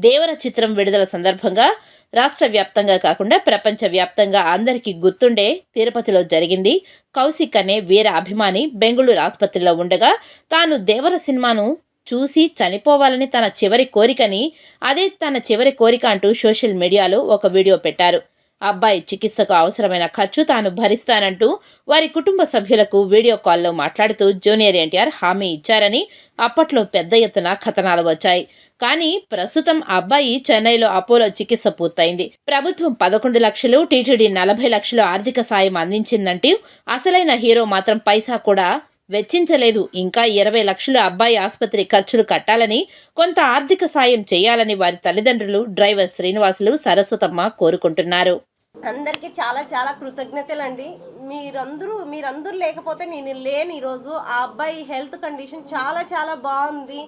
దేవర చిత్రం విడుదల సందర్భంగా రాష్ట్ర వ్యాప్తంగా కాకుండా ప్రపంచ వ్యాప్తంగా అందరికీ గుర్తుండే తిరుపతిలో జరిగింది. కౌశిక్ అనే వీర అభిమాని బెంగుళూరు ఆసుపత్రిలో ఉండగా తాను దేవర సినిమాను చూసి చనిపోవాలని తన చివరి కోరికని, అదే తన చివరి కోరిక అంటూ సోషల్ మీడియాలో ఒక వీడియో పెట్టారు. అబ్బాయి చికిత్సకు అవసరమైన ఖర్చు తాను భరిస్తానంటూ వారి కుటుంబ సభ్యులకు వీడియో కాల్లో మాట్లాడుతూ జూనియర్ ఎన్టీఆర్ హామీ ఇచ్చారని అప్పట్లో పెద్ద ఎత్తున కథనాలు వచ్చాయి. కానీ ప్రస్తుతం అబ్బాయి చెన్నైలో అపోలో చికిత్స పూర్తయింది. ప్రభుత్వం 11 లక్షలు, టీటీడీ 40 లక్షలు ఆర్థిక సాయం అందించిందంటూ అసలైన హీరో మాత్రం పైసా కూడా వెచ్చించలేదు. ఇంకా 20 లక్షలు అబ్బాయి ఆసుపత్రి ఖర్చులు కట్టాలని, కొంత ఆర్థిక సాయం చేయాలని వారి తల్లిదండ్రులు డ్రైవర్ శ్రీనివాసులు, సరస్వతమ్మ కోరుకుంటున్నారు. అందరికీ చాలా చాలా కృతజ్ఞతలండి. మీరందరూ లేకపోతే నేను లేని ఈరోజు. ఆ అబ్బాయి హెల్త్ కండిషన్ చాలా చాలా బాగుంది.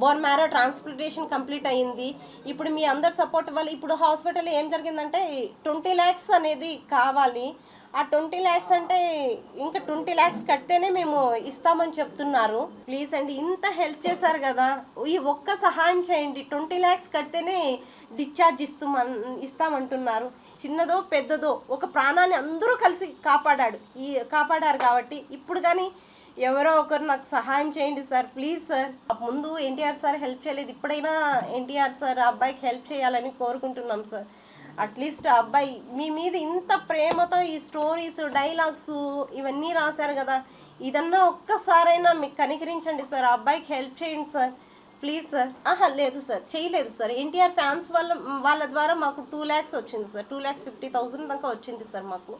బోన్ మ్యారో ట్రాన్స్ప్లాంటేషన్ కంప్లీట్ అయ్యింది. ఇప్పుడు మీ అందరు సపోర్ట్ వల్ల ఇప్పుడు హాస్పిటల్ ఏం జరిగిందంటే 20 lakhs అనేది కావాలి. ఆ 20 lakhs అంటే ఇంకా 20 lakhs కడితేనే మేము ఇస్తామని చెప్తున్నారు. ప్లీజ్ అండి, ఇంత హెల్ప్ చేశారు కదా, ఈ ఒక్క సహాయం చేయండి. 20 lakhs కడితేనే డిశ్చార్జ్ ఇస్తామంటున్నారు. చిన్నదో పెద్దదో ఒక ప్రాణాన్ని అందరూ కలిసి కాపాడారు కాబట్టి ఇప్పుడు కానీ ఎవరో ఒకరు నాకు సహాయం చేయండి సార్, ప్లీజ్ సార్. ముందు ఎన్టీఆర్ సార్ హెల్ప్ చేయలేదు, ఇప్పుడైనా ఎన్టీఆర్ సార్ ఆ అబ్బాయికి హెల్ప్ చేయాలని కోరుకుంటున్నాం సార్. అట్లీస్ట్ ఆ అబ్బాయి మీ మీద ఇంత ప్రేమతో ఈ స్టోరీస్, డైలాగ్స్ ఇవన్నీ రాశారు కదా, ఇదన్నా ఒక్కసారైనా మీకు కనికరించండి సార్. ఆ అబ్బాయికి హెల్ప్ చేయండి సార్, ప్లీజ్ సార్. లేదు సార్, చేయలేదు సార్. ఎన్టీఆర్ ఫ్యాన్స్ వాళ్ళ ద్వారా మాకు 2 lakhs వచ్చింది సార్. 2,50,000 దాకా వచ్చింది సార్. మాకు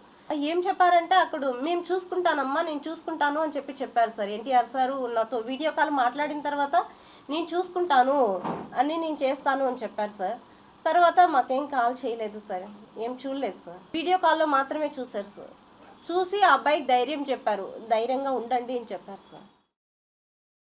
ఏం చెప్పారంటే అక్కడ మేము చూసుకుంటానమ్మా, నేను చూసుకుంటాను అని చెప్పారు సార్. ఎన్టీఆర్ సారు నాతో వీడియో కాల్ మాట్లాడిన తర్వాత నేను చూసుకుంటాను అని, నేను చేస్తాను అని చెప్పారు సార్. తర్వాత మాకేం కాల్ చేయలేదు సార్, ఏం చూడలేదు సార్. వీడియో కాల్లో మాత్రమే చూశారు సార్. చూసి ఆ అబ్బాయికి ధైర్యం చెప్పారు, ధైర్యంగా ఉండండి అని చెప్పారు సార్.